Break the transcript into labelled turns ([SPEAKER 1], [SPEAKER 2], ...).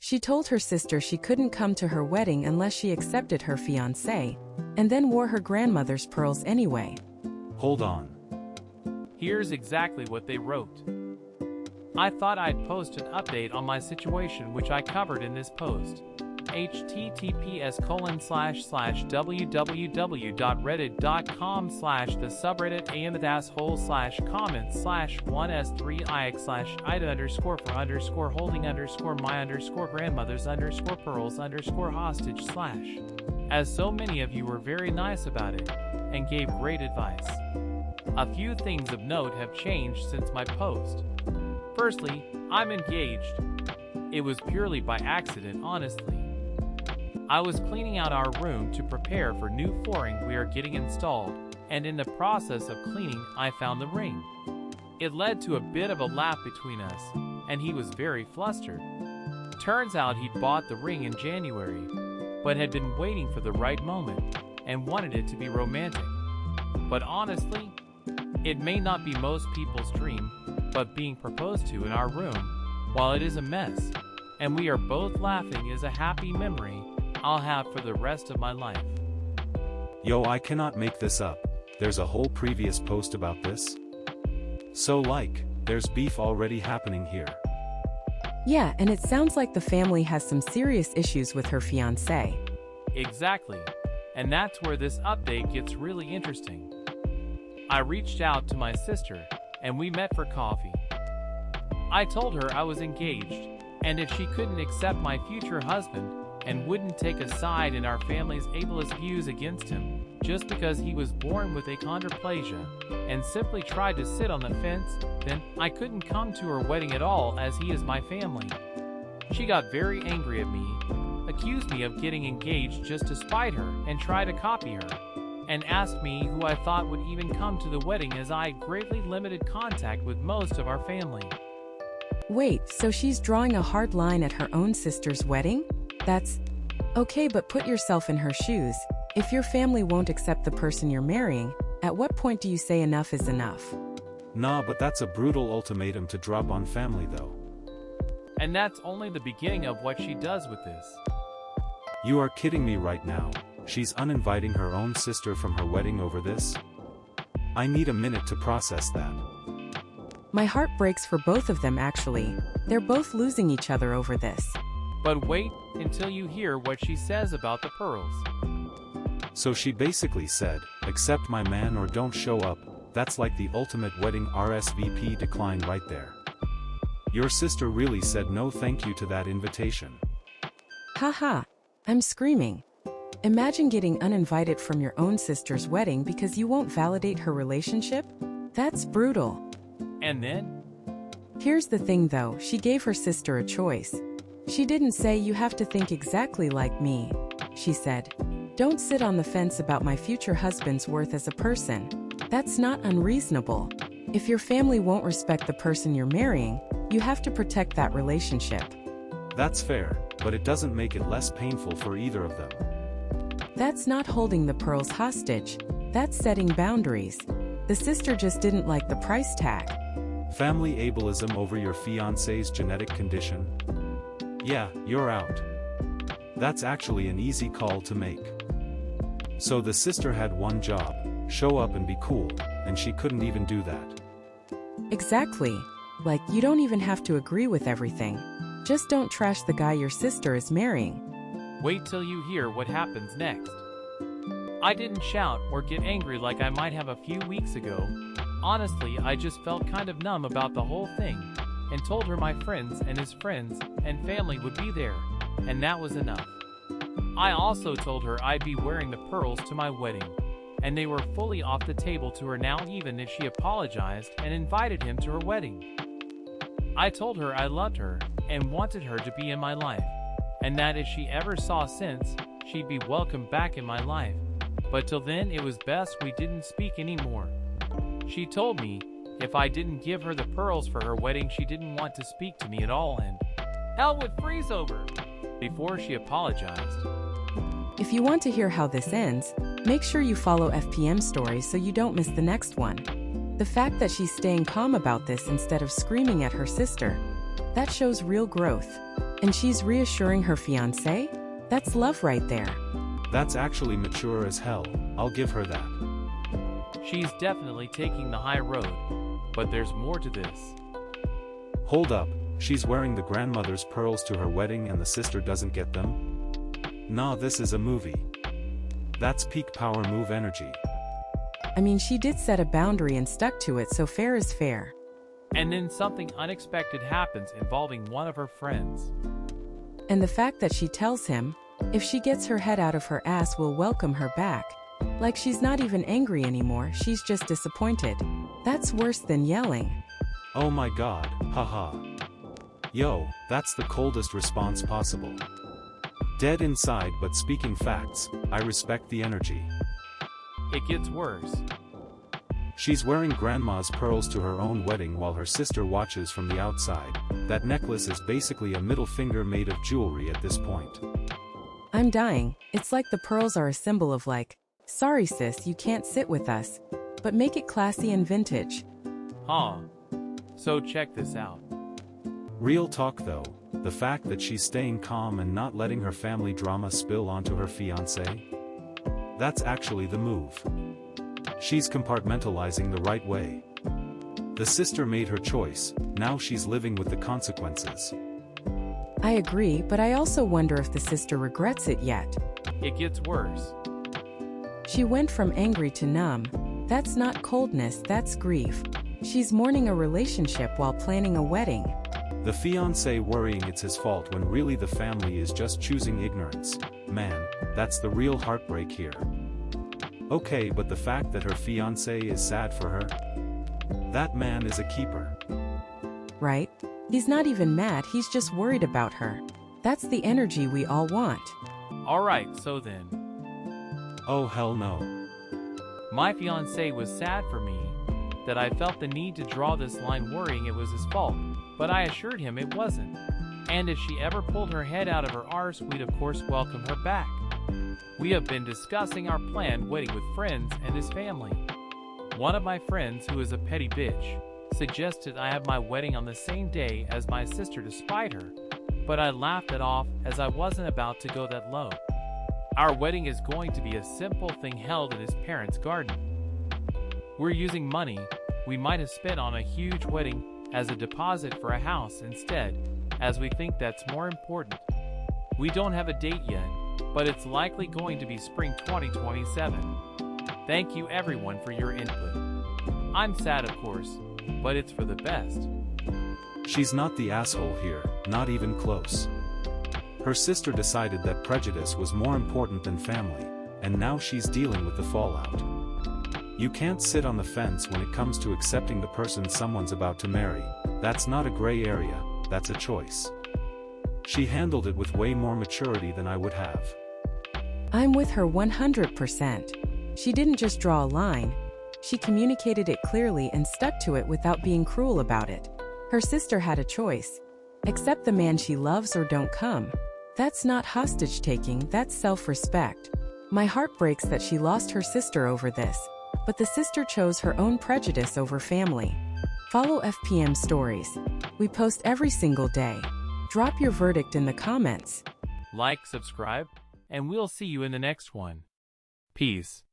[SPEAKER 1] She told her sister she couldn't come to her wedding unless she accepted her fiancé, and then wore her grandmother's pearls anyway.
[SPEAKER 2] Hold on.
[SPEAKER 3] Here's exactly what they wrote. I thought I'd post an update on my situation, which I covered in this post. https://www.reddit.com/the_asshole/comments/1s3ix/ida_for_holding_pearls_hostage/ As so many of you were very nice about it and gave great advice. A few things of note have changed since my post. Firstly, I'm engaged. It was purely by accident, honestly. I was cleaning out our room to prepare for new flooring we are getting installed, and in the process of cleaning, I found the ring. It led to a bit of a laugh between us, and he was very flustered. Turns out he'd bought the ring in January, but had been waiting for the right moment and wanted it to be romantic. But honestly, it may not be most people's dream, but being proposed to in our room, while it is a mess, and we are both laughing, is a happy memory I'll have for the rest of my life.
[SPEAKER 2] Yo, I cannot make this up. There's a whole previous post about this? So there's beef already happening here.
[SPEAKER 1] Yeah, and it sounds like the family has some serious issues with her fiancé.
[SPEAKER 3] Exactly, and that's where this update gets really interesting. I reached out to my sister, and we met for coffee. I told her I was engaged, and if she couldn't accept my future husband and wouldn't take a side in our family's ableist views against him, just because he was born with achondroplasia and simply tried to sit on the fence, then I couldn't come to her wedding at all, as he is my family. She got very angry at me, accused me of getting engaged just to spite her and try to copy her, and asked me who I thought would even come to the wedding, as I greatly limited contact with most of our family.
[SPEAKER 1] Wait, so she's drawing a hard line at her own sister's wedding? That's okay, but put yourself in her shoes. If your family won't accept the person you're marrying, at what point do you say enough is enough?
[SPEAKER 2] Nah, but that's a brutal ultimatum to drop on family though.
[SPEAKER 3] And that's only the beginning of what she does with this.
[SPEAKER 2] You are kidding me right now. She's uninviting her own sister from her wedding over this? I need a minute to process that.
[SPEAKER 1] My heart breaks for both of them actually. They're both losing each other over this.
[SPEAKER 3] But wait until you hear what she says about the pearls.
[SPEAKER 2] So she basically said, accept my man or don't show up. That's like the ultimate wedding RSVP decline right there. Your sister really said no thank you to that invitation.
[SPEAKER 1] Haha, I'm screaming. Imagine getting uninvited from your own sister's wedding because you won't validate her relationship? That's brutal.
[SPEAKER 3] And then?
[SPEAKER 1] Here's the thing though, she gave her sister a choice. She didn't say you have to think exactly like me. She said, don't sit on the fence about my future husband's worth as a person. That's not unreasonable. If your family won't respect the person you're marrying, you have to protect that relationship.
[SPEAKER 2] That's fair, but it doesn't make it less painful for either of them.
[SPEAKER 1] That's not holding the pearls hostage. That's setting boundaries. The sister just didn't like the price tag.
[SPEAKER 2] Family ableism over your fiancé's genetic condition? Yeah, you're out. That's actually an easy call to make. So the sister had one job, show up and be cool, and she couldn't even do that.
[SPEAKER 1] Exactly. Like, you don't even have to agree with everything. Just don't trash the guy your sister is marrying.
[SPEAKER 3] Wait till you hear what happens next. I didn't shout or get angry like I might have a few weeks ago. Honestly, I just felt kind of numb about the whole thing, and told her my friends and his friends and family would be there, and that was enough. I also told her I'd be wearing the pearls to my wedding, and they were fully off the table to her now, even if she apologized and invited him to her wedding. I told her I loved her and wanted her to be in my life, and that if she ever saw sense, she'd be welcome back in my life, but till then it was best we didn't speak anymore. She told me if I didn't give her the pearls for her wedding, she didn't want to speak to me at all, and hell would freeze over before she apologized.
[SPEAKER 1] If you want to hear how this ends, make sure you follow FPM Stories so you don't miss the next one. The fact that she's staying calm about this instead of screaming at her sister, that shows real growth. And she's reassuring her fiancé? That's love right there.
[SPEAKER 2] That's actually mature as hell, I'll give her that.
[SPEAKER 3] She's definitely taking the high road, but there's more to this.
[SPEAKER 2] Hold up, she's wearing the grandmother's pearls to her wedding and the sister doesn't get them? Nah, this is a movie. That's peak power move energy.
[SPEAKER 1] I mean, she did set a boundary and stuck to it, so fair is fair.
[SPEAKER 3] And then something unexpected happens involving one of her friends.
[SPEAKER 1] And the fact that she tells him, if she gets her head out of her ass, we'll welcome her back. Like she's not even angry anymore, she's just disappointed. That's worse than yelling.
[SPEAKER 2] Oh my god, haha. Yo, that's the coldest response possible. Dead inside but speaking facts, I respect the energy.
[SPEAKER 3] It gets worse.
[SPEAKER 2] She's wearing grandma's pearls to her own wedding while her sister watches from the outside. That necklace is basically a middle finger made of jewelry at this point.
[SPEAKER 1] I'm dying. It's like the pearls are a symbol of like, sorry sis, you can't sit with us. But make it classy and vintage.
[SPEAKER 3] Huh. So check this out.
[SPEAKER 2] Real talk though, the fact that she's staying calm and not letting her family drama spill onto her fiancé? That's actually the move. She's compartmentalizing the right way. The sister made her choice, now she's living with the consequences.
[SPEAKER 1] I agree, but I also wonder if the sister regrets it yet.
[SPEAKER 3] It gets worse.
[SPEAKER 1] She went from angry to numb. That's not coldness, that's grief. She's mourning a relationship while planning a wedding.
[SPEAKER 2] The fiancé worrying it's his fault when really the family is just choosing ignorance. Man, that's the real heartbreak here. Okay, but the fact that her fiancé is sad for her? That man is a keeper.
[SPEAKER 1] Right? He's not even mad, he's just worried about her. That's the energy we all want.
[SPEAKER 3] Alright, so then.
[SPEAKER 2] Oh hell no.
[SPEAKER 3] My fiancé was sad for me, that I felt the need to draw this line worrying it was his fault, but I assured him it wasn't. And if she ever pulled her head out of her arse, we'd of course welcome her back. We have been discussing our planned wedding with friends and his family. One of my friends, who is a petty bitch, suggested I have my wedding on the same day as my sister to spite her, but I laughed it off as I wasn't about to go that low. Our wedding is going to be a simple thing held in his parents' garden. We're using money we might have spent on a huge wedding as a deposit for a house instead, as we think that's more important. We don't have a date yet, but it's likely going to be spring 2027. Thank you everyone for your input. I'm sad of course, but it's for the best.
[SPEAKER 2] She's not the asshole here, not even close. Her sister decided that prejudice was more important than family, and now she's dealing with the fallout. You can't sit on the fence when it comes to accepting the person someone's about to marry. That's not a gray area, that's a choice. She handled it with way more maturity than I would have.
[SPEAKER 1] I'm with her 100%. She didn't just draw a line. She communicated it clearly and stuck to it without being cruel about it. Her sister had a choice. Accept the man she loves or don't come. That's not hostage-taking, that's self-respect. My heart breaks that she lost her sister over this, but the sister chose her own prejudice over family. Follow FPM Stories. We post every single day. Drop your verdict in the comments.
[SPEAKER 3] Like, subscribe, and we'll see you in the next one. Peace.